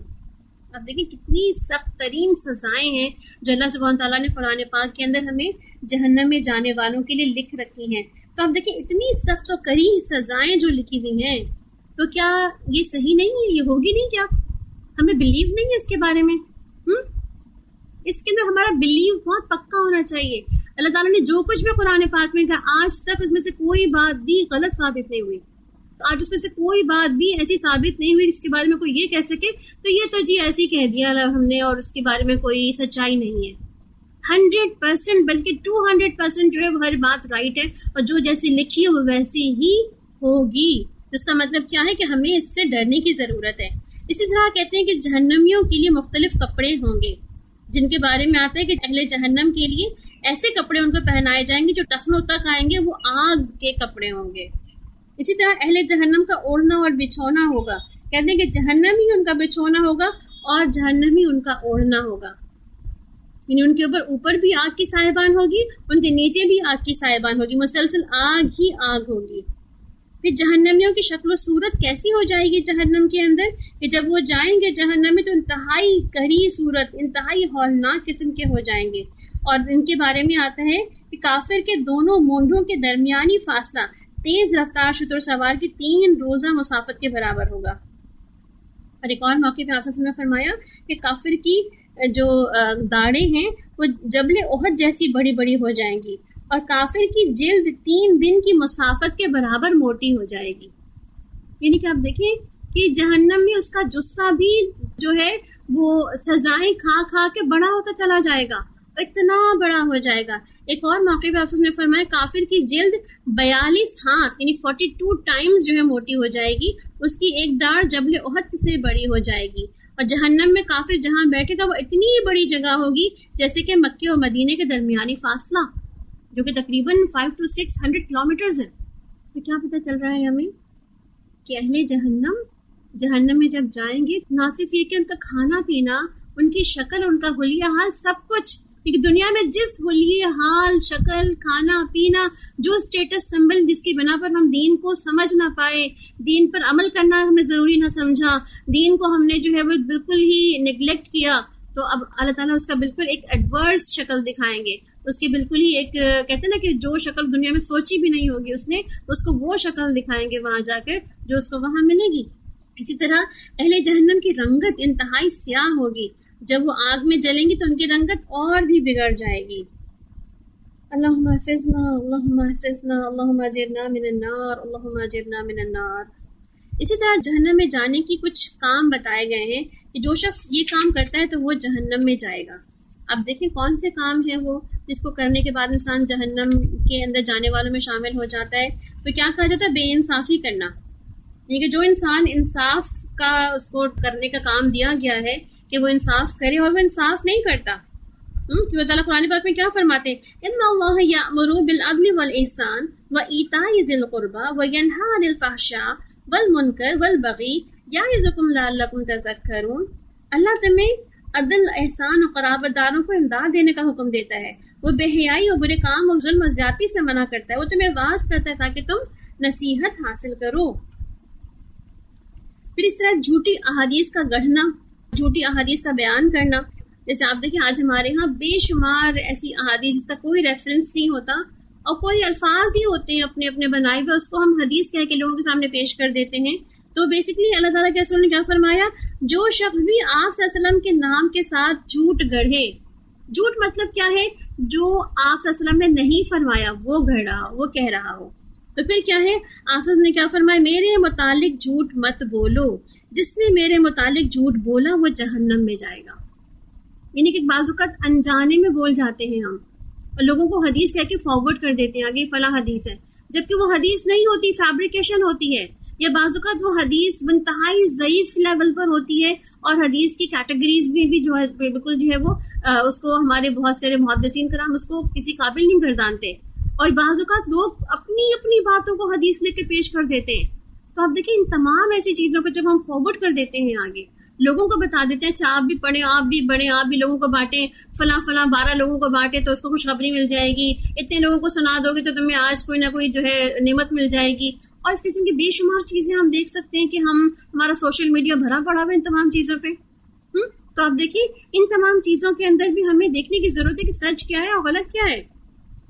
اب دیکھیں کتنی سخت ترین سزائیں ہیں جو اللہ سبحانہ تعالیٰ نے قرآن پاک کے اندر ہمیں جہنم میں جانے والوں کے لیے لکھ رکھی ہیں. تو اب دیکھیں اتنی سخت و کڑی سزائیں جو لکھی ہوئی ہیں، تو کیا یہ صحیح نہیں ہے؟ یہ ہوگی نہیں؟ کیا ہمیں بلیو نہیں ہے اس کے بارے میں؟ اس کے اندر ہمارا بلیو بہت پکا ہونا چاہیے. اللہ تعالیٰ نے جو کچھ بھی قرآن پاک میں کہا آج تک اس میں سے کوئی بات بھی غلط ثابت نہیں ہوئی. آج اس میں سے کوئی بات بھی ایسی ثابت نہیں ہوئی جس کے بارے میں کوئی یہ کہہ سکے تو یہ تو جی ایسی کہہ دیا ہم نے اور اس کے بارے میں کوئی سچائی نہیں ہے. 100% بلکہ 200% جو ہے وہ ہر بات رائٹ ہے، اور جو جیسی لکھی ہے وہ ویسی ہی ہوگی. اس کا مطلب کیا ہے کہ ہمیں اس سے ڈرنے کی ضرورت ہے. اسی طرح کہتے ہیں کہ جہنمیوں کے لیے مختلف کپڑے ہوں گے، جن کے بارے میں آتا ہے کہ اہل جہنم کے لیے ایسے کپڑے ان کو پہنائے جائیں گے جو ٹخنوں تک آئیں گے، وہ آگ کے کپڑے ہوں گے. اسی طرح اہل جہنم کا اوڑھنا اور بچھونا ہوگا. کہتے ہیں کہ جہنم ہی ان کا بچھونا ہوگا اور جہنم ہی ان کا اوڑھنا ہوگا. یعنی ان کے اوپر بھی آگ کی سائبان ہوگی، ان کے نیچے بھی آگ کی سائبان ہوگی، مسلسل آگ ہی آگ ہوگی. پھر جہنمیوں کی شکل و صورت کیسی ہو جائے گی جہنم کے اندر کہ جب وہ جائیں گے جہنم میں تو انتہائی کڑی صورت، انتہائی ہولناک قسم کے ہو جائیں گے. اور ان کے بارے میں آتا ہے کہ کافر کے دونوں مونڈوں کے درمیانی فاصلہ تیز رفتار شتر سوار کی 3 روزہ مسافت کے برابر ہوگا. اور ایک اور موقع پہ آپ نے فرمایا کہ کافر کی جو داڑیں ہیں وہ جبل احد جیسی بڑی بڑی ہو جائیں گی، اور کافر کی جلد 3 دن کی مسافت کے برابر موٹی ہو جائے گی. یعنی کہ آپ دیکھیں کہ جہنم میں اس کا جثہ بھی جو ہے وہ سزائیں کھا کھا کے بڑا ہوتا چلا جائے گا، اتنا بڑا ہو جائے گا. ایک اور موقع پہ آپ نے فرمایا کافر کی جلد 42 ہاتھ یعنی 42 ٹائمز جو ہے موٹی ہو جائے گی، اس کی ایک داڑھ جبل احد سے بڑی ہو جائے گی. اور جہنم میں کافر جہاں بیٹھے گا وہ اتنی بڑی جگہ ہوگی جیسے کہ مکے اور مدینے کے درمیانی فاصلہ جو کہ تقریباً 500 to 600 کلومیٹرز ہے. تو کیا پتہ چل رہا ہے ہمیں کہ اہل جہنم میں جب جائیں گے نہ صرف یہ کہ ان کا کھانا پینا، ان کی شکل، ان کا حلیہ حال، سب کچھ، کیونکہ دنیا میں جس حلیہ حال، شکل، کھانا پینا، جو اسٹیٹس سمبل جس کی بنا پر ہم دین کو سمجھ نہ پائے، دین پر عمل کرنا ہم نے ضروری نہ سمجھا، دین کو ہم نے جو ہے وہ بالکل ہی نیگلیکٹ کیا، تو اب اللہ تعالیٰ اس کا بالکل ایک ایڈورس شکل دکھائیں گے. اس کی بالکل ہی ایک کہتے ہیں نا کہ جو شکل دنیا میں سوچی بھی نہیں ہوگی اس نے، اس کو وہ شکل دکھائیں گے وہاں جا کر جو اس کو وہاں ملے گی. اسی طرح اہل جہنم کی رنگت انتہائی سیاہ ہوگی. جب وہ آگ میں جلیں گی تو ان کی رنگت اور بھی بگڑ جائے گی. اللہم احفظنا اللہم احفظنا اللہم اجرنا من النار اللہم اجرنا من النار. اسی طرح جہنم میں جانے کی کچھ کام بتائے گئے ہیں کہ جو شخص یہ کام کرتا ہے تو وہ جہنم میں جائے گا. اب دیکھیں کون سے کام ہیں وہ جس کو کرنے کے بعد انسان جہنم کے اندر جانے والوں میں شامل ہو جاتا ہے. تو کیا کہا جاتا ہے؟ بے انصافی کرنا. یعنی کہ جو انسان انصاف کا اس کو کرنے کا کام دیا گیا ہے کہ وہ انصاف کرے اور وہ انصاف نہیں کرتا. کہ اللہ تعالیٰ قرآن پاک میں کیا فرماتے ہیں؟ ان اللہ یأمر بالعدل والاحسان وایتاء ذی القربى وینہی عن الفحشاء والمنکر والبغی یعظکم لعلکم تذکرون. اللہ تمہیں عدل، احسان اور قرابت داروں کو امداد دینے کا حکم دیتا ہے، وہ بے حیائی اور برے کام اور ظلم و زیادتی سے منع کرتا ہے، وہ تمہیں واعظ کرتا ہے تاکہ تم نصیحت حاصل کرو. پھر اس طرح جھوٹی احادیث کا گڑھنا، جھوٹی احادیث کا بیان کرنا. جیسے آپ دیکھیں آج ہمارے ہاں بے شمار ایسی احادیث جس کا کوئی ریفرنس نہیں ہوتا اور کوئی الفاظ ہی ہوتے ہیں اپنے اپنے بنائے ہوئے، اس کو ہم حدیث کہہ کے لوگوں کے سامنے پیش کر دیتے ہیں. تو بیسیکلی اللہ تعالیٰ کے رسول نے کیا فرمایا؟ جو شخص بھی آپ صلی اللہ علیہ وسلم کے نام کے ساتھ جھوٹ گڑھے، جھوٹ مطلب کیا ہے؟ جو آپ صلی اللہ علیہ وسلم نے نہیں فرمایا وہ گھڑ رہا، وہ کہہ رہا ہو. تو پھر کیا ہے؟ آپ صلی اللہ علیہ وسلم نے کیا فرمایا؟ میرے متعلق جھوٹ مت بولو، جس نے میرے متعلق جھوٹ بولا وہ جہنم میں جائے گا. یعنی کہ بعض اوقات انجانے میں بول جاتے ہیں ہم اور لوگوں کو حدیث کہہ کے فارورڈ کر دیتے ہیں، آگے فلاں حدیث ہے، جبکہ وہ حدیث نہیں ہوتی، فیبریکیشن ہوتی ہے، یا بعض اوقات وہ حدیث انتہائی ضعیف لیول پر ہوتی ہے اور حدیث کی کیٹیگریز میں بھی جو ہے بالکل جو ہے وہ اس کو ہمارے بہت سارے محدثین کرام اس کو کسی قابل نہیں گردانتے، اور بعض اوقات لوگ اپنی اپنی باتوں کو حدیث لے کے پیش کر دیتے ہیں. تو آپ دیکھیں ان تمام ایسی چیزوں کو جب ہم فارورڈ کر دیتے ہیں آگے لوگوں کو بتا دیتے ہیں اچھا آپ بھی پڑھیں، آپ بھی بڑھیں، آپ بھی لوگوں کو بانٹیں، فلاں فلاں 12 لوگوں کو بانٹے تو اس کو خوشخبری مل جائے گی، اتنے لوگوں کو سنا دو گے تو تمہیں آج کوئی نہ کوئی جو ہے نعمت مل جائے گی. اور اس قسم کی بے شمار چیزیں ہم دیکھ سکتے ہیں کہ ہمارا سوشل میڈیا بھرا پڑا ہوا ان تمام چیزوں پہ. تو آپ دیکھیں ان تمام چیزوں کے اندر بھی ہمیں دیکھنے کی ضرورت ہے کہ سچ کیا ہے اور غلط کیا ہے،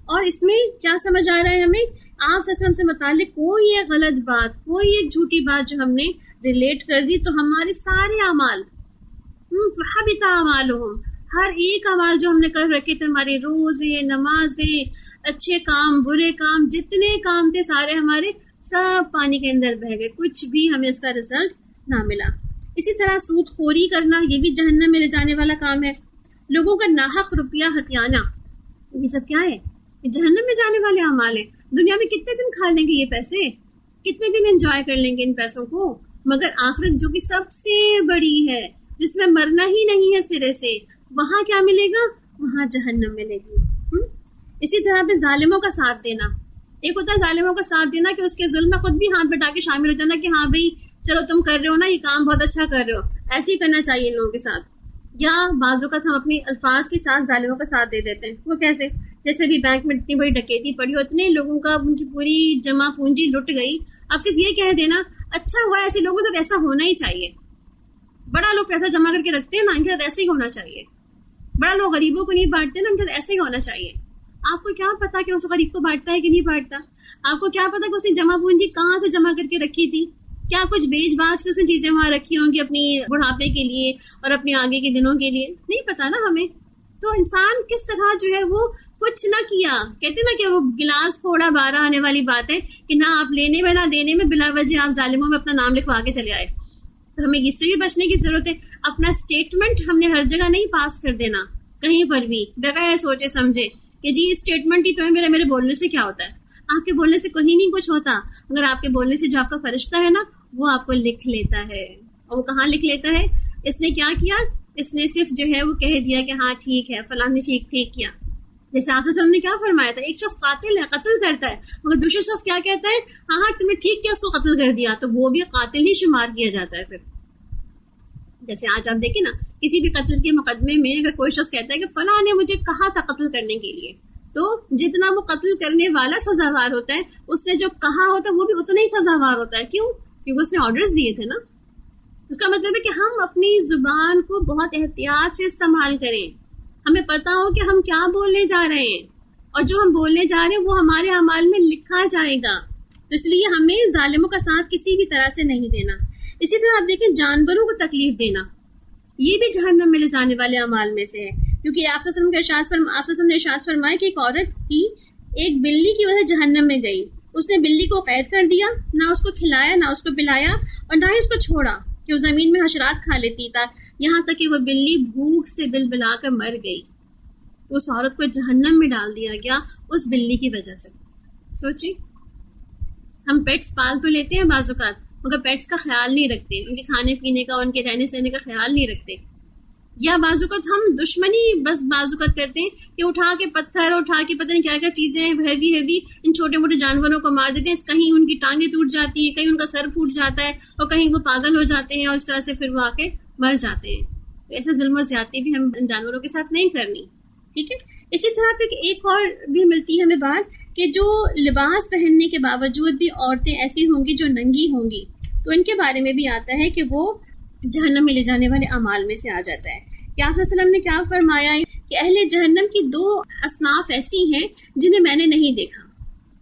اور اس میں کیا سمجھ آ رہا ہے ہمیں. آپ صلی اللہ علیہ وسلم سے متعلق کوئی ایک غلط بات، کوئی ایک جھوٹی بات جو ہم نے ریلیٹ کر دی تو ہمارے سارے اعمال فحبط اعمالهم، ہر ایک اعمال جو ہم نے کر رکھے تھے، ہمارے روزے، نمازیں، اچھے کام، برے کام، جتنے کام تھے سارے ہمارے سب پانی کے اندر بہہ گئے، کچھ بھی ہمیں اس کا رزلٹ نہ ملا. اسی طرح سود خوری کرنا، یہ بھی جہنم میں لے جانے والا کام ہے. لوگوں کا ناحق روپیہ ہتھیانا، یہ سب کیا ہے؟ یہ جہنم میں جانے والے اعمال ہیں. دنیا میں کتنے دن کھا لیں گے یہ پیسے، کتنے دن انجوائے کر لیں گے ان پیسوں کو، مگر آخرت جو کہ سب سے بڑی ہے، جس میں مرنا ہی نہیں ہے سرے سے، وہاں کیا ملے گا؟ وہاں جہنم ملے گی. اسی طرح پہ ظالموں کا ساتھ دینا. ایک ہوتا ہے ظالموں کا ساتھ دینا کہ اس کے ظلم میں خود بھی ہاتھ بٹا کے شامل ہو جانا کہ ہاں بھائی چلو تم کر رہے ہو نا، یہ کام بہت اچھا کر رہے ہو، ایسے ہی کرنا چاہیے ان لوگوں کے ساتھ. یا بعض اوقات ہم اپنی الفاظ کے ساتھ ظالموں کا ساتھ دے دیتے ہیں. وہ کیسے؟ جیسے بھی بینک میں اتنی بڑی ڈکیتی پڑی ہو، اتنے لوگوں کا ان کی پوری جمع پونجی لٹ گئی، اب صرف یہ کہہ دینا اچھا ہوا، ایسے لوگوں کے ساتھ ایسا ہونا ہی چاہیے. بڑا لوگ پیسہ جمع کر کے رکھتے ہیں نا، ان کے ساتھ ایسے ہی ہونا چاہیے. بڑا لوگ غریبوں کو نہیں بانٹتے نا، ان کے ساتھ ایسے ہی ہونا چاہیے. آپ کو کیا پتا کہ اس غریب کو بانٹتا ہے کہ نہیں بانٹتا؟ آپ کو کیا پتا کہ اس نے جمع پونجی کہاں سے جمع کر کے رکھی تھی؟ کیا کچھ بیچ باچ کے اس نے چیزیں وہاں رکھی ہوں گی اپنی بڑھاپے کے لیے اور اپنے آگے کے دنوں کے لیے؟ نہیں پتا نا ہمیں. تو انسان کس طرح جو ہے وہ کچھ نہ کیا، کہتے نا کہ وہ گلاس پھوڑا 12 آنے والی بات ہے کہ نہ آپ لینے میں نہ دینے میں بلا وجہ آپ ظالموں میں اپنا نام لکھوا کے چلے آئے. تو ہمیں اس سے بھی بچنے کی ضرورت ہے. اپنا اسٹیٹمنٹ ہم نے ہر جگہ نہیں پاس کر دینا، کہیں پر بھی بغیر سوچے سمجھے کہ جی اسٹیٹمنٹ ہی تو ہے، میرے بولنے سے کیا ہوتا ہے. آپ کے بولنے سے کہیں نہیں کچھ ہوتا، مگر آپ کے بولنے سے جو آپ کا فرشتہ ہے نا وہ آپ کو لکھ لیتا ہے. اور وہ کہاں لکھ لیتا ہے؟ اس نے کیا کیا؟ اس نے صرف جو ہے وہ کہہ دیا کہ ہاں ٹھیک ہے فلاں نے ٹھیک کیا. جیسے آپ وسلم نے کیا فرمایا تھا، ایک شخص قاتل ہے، قتل کرتا ہے، مگر دوسرا شخص کیا کہتا ہے؟ ہاں تم نے ٹھیک کیا، اس کو قتل کر دیا، تو وہ بھی قاتل ہی شمار کیا جاتا ہے. پھر جیسے آج آپ دیکھیں نا کسی بھی قتل کے مقدمے میں اگر کوئی شخص کہتا ہے کہ فلاں نے مجھے کہا تھا قتل کرنے کے لیے، تو جتنا وہ قتل کرنے والا سزاوار ہوتا ہے، اس نے جو کہا ہوتا ہے وہ بھی اتنا ہی سزاوار ہوتا ہے. کیوں؟ کیونکہ اس نے آرڈرز دیے تھے نا. اس کا مطلب ہے کہ ہم اپنی زبان کو بہت احتیاط سے استعمال کریں. ہمیں پتا ہو کہ ہم کیا بولنے جا رہے ہیں، اور جو ہم بولنے جا رہے ہیں وہ ہمارے اعمال میں لکھا جائے گا. تو اس لیے ہمیں ظالموں کا ساتھ کسی بھی طرح سے نہیں دینا. اسی طرح آپ دیکھیں جانوروں کو تکلیف دینا، یہ بھی جہنم میں لے جانے والے اعمال میں سے ہے. کیونکہ آپ صلی اللہ علیہ وسلم نے ارشاد فرمایا کہ ایک عورت تھی، ایک بلی کی وجہ سے جہنم میں گئی. اس نے بلی کو قید کر دیا، نہ اس کو کھلایا نہ اس کو پلایا اور نہ ہی اس کو چھوڑا کہ وہ زمین میں حشرات کھا لیتی تھا، یہاں تک کہ وہ بلی بھوک سے بل بلا کر مر گئی. اس عورت کو جہنم میں ڈال دیا گیا اس بلی کی وجہ سے. سوچی، ہم پیٹس پال تو لیتے ہیں بعض اوقات، مگر پیٹس کا خیال نہیں رکھتے، ان کے کھانے پینے کا، ان کے رہنے سہنے کا خیال نہیں رکھتے. یا بعض اوقات ہم دشمنی بس بعض اوقات کرتے ہیں کہ اٹھا کے پتھر، اٹھا کے پتہ نہیں کیا کیا چیزیں ہیوی ان چھوٹے موٹے جانوروں کو مار دیتے ہیں. کہیں ان کی ٹانگیں ٹوٹ جاتی ہیں، کہیں ان کا سر پھوٹ جاتا ہے، اور کہیں وہ پاگل ہو جاتے ہیں اور اس طرح سے پھر وہ آ کے مر جاتے ہیں. تو ایسے ظلم و زیادتی بھی ہم جانوروں کے ساتھ نہیں کرنی. ٹھیک ہے. اسی طرح پہ ایک اور بھی ملتی ہے ہمیں بات کہ جو لباس پہننے کے باوجود بھی عورتیں ایسی ہوں گی جو ننگی ہوں گی، تو ان کے بارے میں بھی آتا ہے کہ وہ جہنم میں لے جانے والے اعمال میں سے آ جاتا ہے. کہ آپ صلی اللہ علیہ وسلم نے کیا فرمایا کہ اہل جہنم کی 2 اصناف ایسی ہیں جنہیں میں نے نہیں دیکھا،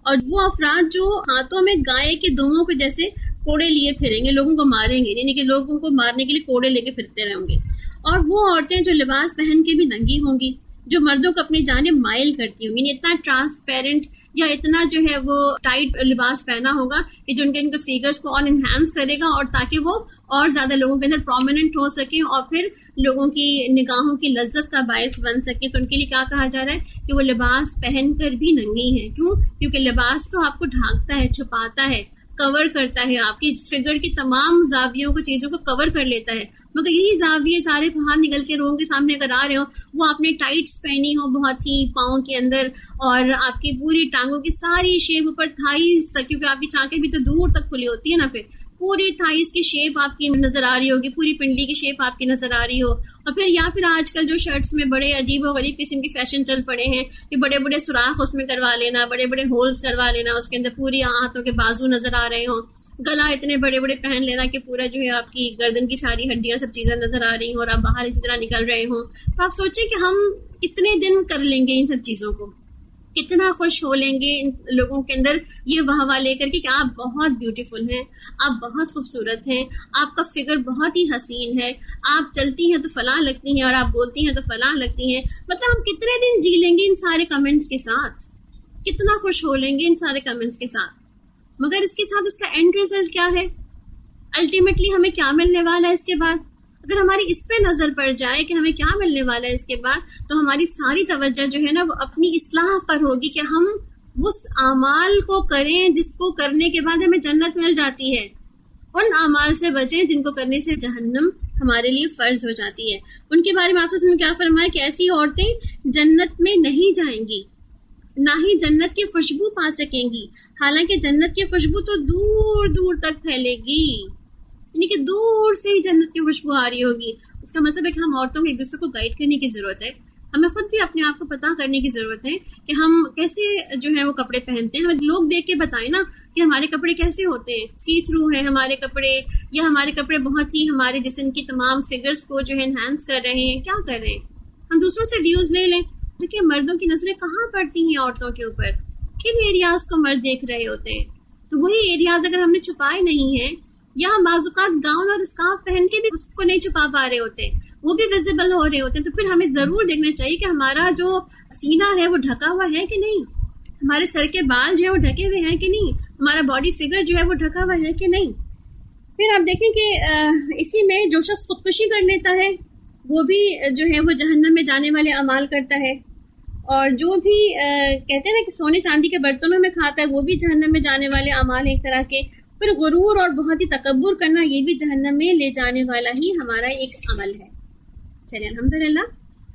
اور وہ افراد جو ہاتھوں میں گائے کے دموں کے جیسے کوڑے لیے پھریں گے، لوگوں کو ماریں گے، یعنی کہ لوگوں کو مارنے کے لیے کوڑے لے کے پھرتے رہیں گے. اور وہ عورتیں جو لباس پہن کے بھی ننگی ہوں گی، جو مردوں کو اپنی جانب مائل کرتی ہوں گی، یعنی اتنا ٹرانسپیرنٹ یا اتنا جو ہے وہ ٹائٹ لباس پہنا ہوگا کہ جو ان کے فیگرز کو اور انہینس کرے گا، اور تاکہ وہ اور زیادہ لوگوں کے اندر پرومیننٹ ہو سکیں اور پھر لوگوں کی نگاہوں کی لذت کا باعث بن سکے. تو ان کے لیے کیا کہا جا رہا ہے کہ وہ لباس پہن کر بھی ننگی ہیں. کیوں؟ کیونکہ لباس تو آپ کو ڈھانکتا ہے، چھپاتا ہے، کور کرتا ہے، آپ کی فگر کی تمام زاویوں کو، چیزوں کو کور کر لیتا ہے. مگر یہی زاویے سارے باہر نکل کے لوگوں کے سامنے اگر آ رہے ہو، وہ آپ نے ٹائٹس پہنی ہو بہت ہی پاؤں کے اندر، اور آپ کی پوری ٹانگوں کی ساری شیپ اوپر تھائیز تک، کیونکہ آپ کی چانکیں بھی تو دور تک کھلی ہوتی ہے نا، پھر پوری تھائیز کی شیپ آپ کی نظر آ رہی ہوگی, پوری پنڈلی کی شیپ آپ کی نظر آ رہی ہو. اور پھر یا پھر آج کل جو شرٹس میں بڑے عجیب و غریب قسم کے فیشن چل پڑے ہیں کہ بڑے بڑے سوراخ اس میں کروا لینا, بڑے بڑے ہولز کروا لینا, اس کے اندر پوری ہاتھوں کے بازو نظر آ رہے ہوں, گلا اتنے بڑے بڑے پہن لینا کہ پورا جو ہے آپ کی گردن کی ساری ہڈیاں سب چیزیں نظر آ رہی ہوں اور آپ باہر اسی طرح نکل رہے ہوں. تو آپ سوچیں کہ ہم کتنے دن کر لیں گے ان سب چیزوں کو, کتنا خوش ہو لیں گے ان لوگوں کے اندر یہ واہ لے کر کے کہ آپ بہت بیوٹیفل ہیں, آپ بہت خوبصورت ہیں, آپ کا فگر بہت ہی حسین ہے, آپ چلتی ہیں تو فلاں لگتی ہیں اور آپ بولتی ہیں تو فلاں لگتی ہیں. مطلب ہم کتنے دن جی لیں گے ان سارے کمنٹس کے ساتھ, کتنا خوش ہو لیں گے ان سارے کمنٹس کے ساتھ. مگر اس کے ساتھ اس کا اینڈ ریزلٹ کیا ہے, الٹیمیٹلی ہمیں کیا ملنے والا ہے اس کے بعد؟ اگر ہماری اس پہ نظر پڑ جائے کہ ہمیں کیا ملنے والا ہے اس کے بعد, تو ہماری ساری توجہ جو ہے نا وہ اپنی اصلاح پر ہوگی کہ ہم اس اعمال کو کریں جس کو کرنے کے بعد ہمیں جنت مل جاتی ہے. ان اعمال سے بچیں جن کو کرنے سے جہنم ہمارے لیے فرض ہو جاتی ہے. ان کے بارے میں آپ نے کیا فرمایا کہ ایسی عورتیں جنت میں نہیں جائیں گی, نہ ہی جنت کی خوشبو پا سکیں گی, حالانکہ جنت کی خوشبو تو دور دور تک پھیلے گی, یعنی کہ دور سے ہی جنت کی خوشبو آ رہی ہوگی. اس کا مطلب ہے کہ ہم عورتوں کو ایک دوسرے کو گائیڈ کرنے کی ضرورت ہے, ہمیں خود بھی اپنے آپ کو پتہ کرنے کی ضرورت ہے کہ ہم کیسے جو ہے وہ کپڑے پہنتے ہیں. لوگ دیکھ کے بتائیں نا کہ ہمارے کپڑے کیسے ہوتے ہیں, سی تھرو ہیں ہمارے کپڑے, یا ہمارے کپڑے بہت ہی ہمارے جسم کی تمام فگرز کو جو ہے انہینس کر رہے ہیں, کیا کر رہے ہیں. ہم دوسروں سے ویوز لے لیں. دیکھیں مردوں کی نظریں کہاں پڑتی ہیں عورتوں کے اوپر, کن ایریاز کو مرد دیکھ رہے ہوتے ہیں. تو وہی ایریاز اگر ہم نے چھپائے نہیں ہیں, یا ہم بعض اوقات گاؤن اور اسکارف پہن کے بھی اس کو نہیں چھپا پا رہے ہوتے, وہ بھی ویزیبل ہو رہے ہوتے ہیں, تو پھر ہمیں ضرور دیکھنا چاہیے کہ ہمارا جو سینہ ہے وہ ڈھکا ہوا ہے کہ نہیں, ہمارے سر کے بال جو ہے وہ ڈھکے ہوئے ہیں کہ نہیں, ہمارا باڈی فگر جو ہے وہ ڈھکا ہوا ہے کہ نہیں. پھر آپ دیکھیں کہ اسی میں جو شخص خودکشی کر لیتا ہے وہ بھی جو ہے وہ جہنم میں جانے والے اعمال کرتا ہے, اور جو بھی کہتے ہیں نا کہ سونے چاندی کے برتنوں میں کھاتا ہے وہ بھی جہنم میں جانے والے اعمال ایک طرح کے. پھر غرور اور بہت ہی تکبر کرنا یہ بھی جہنم میں لے جانے والا ہی ہمارا ایک عمل ہے. چلیے الحمدللہ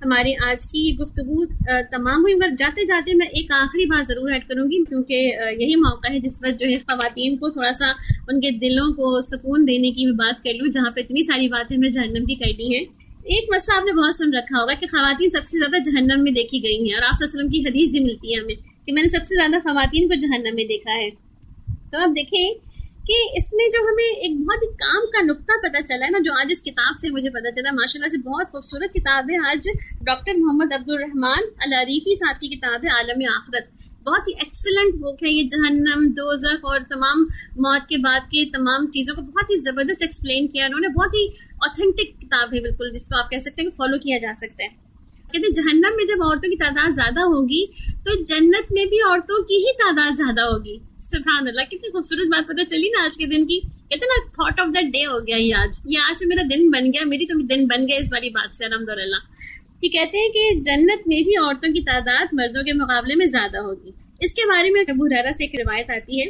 ہماری آج کی گفتگو تمام ہوئی, مگر جاتے جاتے میں ایک آخری بات ضرور ایڈ کروں گی, کیونکہ یہی موقع ہے جس وقت جو ہے خواتین کو تھوڑا سا ان کے دلوں کو سکون دینے کی بات کر لوں, جہاں پہ اتنی ساری باتیں ہمیں جہنم کی کرنی ہیں. ایک مسئلہ آپ نے بہت سن رکھا ہوگا کہ خواتین سب سے زیادہ جہنم میں دیکھی گئی ہیں, اور آپ صلی اللہ علیہ وسلم کی حدیث بھی ملتی ہے ہمیں کہ میں نے سب سے زیادہ خواتین کو جہنم میں دیکھا ہے. تو آپ دیکھیں کہ اس میں جو ہمیں ایک بہت ہی کام کا نقطہ پتہ چلا ہے نا, جو آج اس کتاب سے مجھے پتہ چلا, ماشاءاللہ سے بہت خوبصورت کتاب ہے. آج ڈاکٹر محمد عبدالرحمان العریفی صاحب کی کتاب ہے عالم آخرت, بہت ہی ایکسلنٹ بک ہے یہ. جہنم, دوزخ اور تمام موت کے بعد کے تمام چیزوں کو بہت ہی زبردست ایکسپلین کیا انہوں نے. بہت ہی آتھینٹک کتاب ہے بالکل, جس کو آپ کہہ سکتے ہیں کہ فالو کیا جا سکتا ہے. کہتے ہیں جہنم میں جب عورتوں کی تعداد زیادہ ہوگی تو جنت میں بھی عورتوں کی ہی تعداد زیادہ ہوگی. سبحان اللہ, کتنی خوبصورت بات پتہ چلی نا آج کے دن کی. کہتے ہیں نا تھاٹ آف دا ڈے ہو گیا یہ آج سے میرا دن بن گیا, میری تو دن بن گیا اس والی بات سے الحمدللہ. یہ کہتے ہیں کہ جنت میں بھی عورتوں کی تعداد مردوں کے مقابلے میں زیادہ ہوگی. اس کے بارے میں ابو ہریرہ سے ایک روایت آتی ہے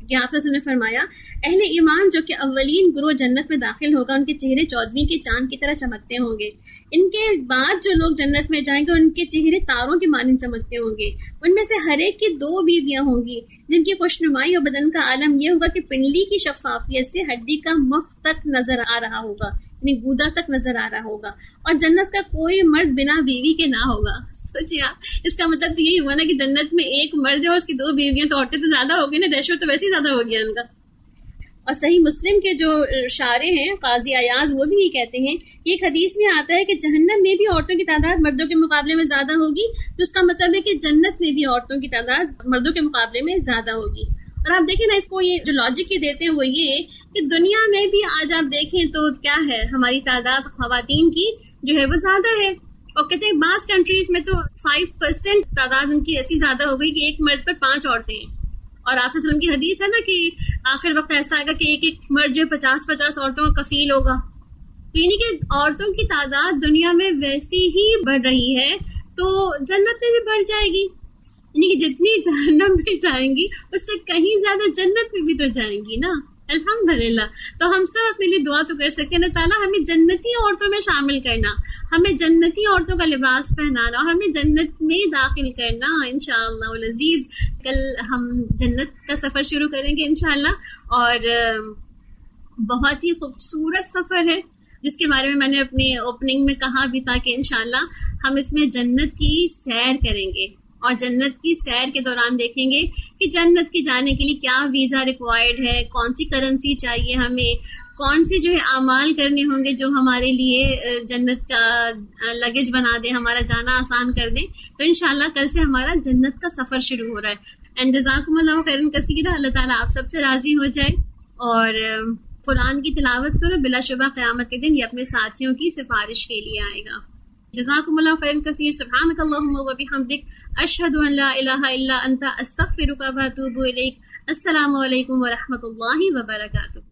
کہ آپ نے فرمایا اہل ایمان جو کہ اولین گروہ جنت میں داخل ہوگا ان کے چہرے 14ویں کے چاند کی طرح چمکتے ہوں گے. ان کے بعد جو لوگ جنت میں جائیں گے ان کے چہرے تاروں کے مانند چمکتے ہوں گے. ان میں سے ہر ایک کی 2 بیویاں ہوں گی جن کی خوشنمائی اور بدن کا عالم یہ ہوگا کہ پنڈلی کی شفافیت سے ہڈی کا مف تک نظر آ رہا ہوگا, یعنی گودا تک نظر آ رہا ہوگا, اور جنت کا کوئی مرد بنا بیوی کے نہ ہوگا. سوچیے آپ, اس کا مطلب تو یہی ہوا نا کہ جنت میں ایک مرد ہے اور اس کی 2 بیویاں, تو عورتیں تو زیادہ ہو گئی نا, ریشو تو ویسے ہی زیادہ ہو گیا ان کا. اور صحیح مسلم کے جو شارح ہیں قاضی ایاز وہ بھی یہ کہتے ہیں کہ ایک حدیث میں آتا ہے کہ جہنم میں بھی عورتوں کی تعداد مردوں کے مقابلے میں زیادہ ہوگی, تو اس کا مطلب ہے کہ جنت میں بھی عورتوں کی تعداد مردوں کے مقابلے میں زیادہ ہوگی. اور آپ دیکھیں نا اس کو, یہ جو لاجک یہ دیتے ہیں وہ یہ کہ دنیا میں بھی آج آپ دیکھیں تو کیا ہے, ہماری تعداد خواتین کی جو ہے وہ زیادہ ہے. اور کہتے ہیں بعض کنٹریز میں تو 5% تعداد ان کی ایسی زیادہ ہو گئی کہ ایک مرد پر 5 عورتیں ہیں. اور آپ وسلم کی حدیث ہے نا کہ آخر وقت ایسا آئے گا کہ ایک مرد جو 50 عورتوں کا کفیل ہوگا. یعنی کہ عورتوں کی تعداد دنیا میں ویسی ہی بڑھ رہی ہے تو جنت میں بھی بڑھ جائے گی. یعنی کہ جتنی جہنم میں جائیں گی اس سے کہیں زیادہ جنت میں بھی تو جائیں گی نا. الحمدللہ. تو ہم سب اپنے لیے دعا تو کر سکتے ہیں, تعالیٰ ہمیں جنتی عورتوں میں شامل کرنا, ہمیں جنتی عورتوں کا لباس پہنانا, اور ہمیں جنت میں داخل کرنا انشاءاللہ العزیز. کل ہم جنت کا سفر شروع کریں گے انشاءاللہ, اور بہت ہی خوبصورت سفر ہے جس کے بارے میں میں نے اپنی اوپننگ میں کہا بھی تھا کہ انشاءاللہ ہم اس میں جنت کی سیر کریں گے، اور جنت کی سیر کے دوران دیکھیں گے کہ جنت کے جانے کے لیے کیا ویزا ریکوائرڈ ہے، کون سی کرنسی چاہیے ہمیں، کون سے جو ہے اعمال کرنے ہوں گے جو ہمارے لیے جنت کا لگیج بنا دیں، ہمارا جانا آسان کر دیں. تو انشاءاللہ کل سے ہمارا جنت کا سفر شروع ہو رہا ہے. اینڈ جزاکم اللہ خیرا کثیرا، اللہ تعالیٰ آپ سب سے راضی ہو جائے، اور قرآن کی تلاوت کرو، بلا شبہ قیامت کے دن یہ اپنے ساتھیوں کی سفارش کے لیے آئے گا. جزاکم اللہ خیرا کثیر. سبحانک اللہم و بحمدک، اشہد ان لا الہ الا انت، استغفرک و اتوب الیک. السلام علیکم و رحمۃ اللہ وبرکاتہ.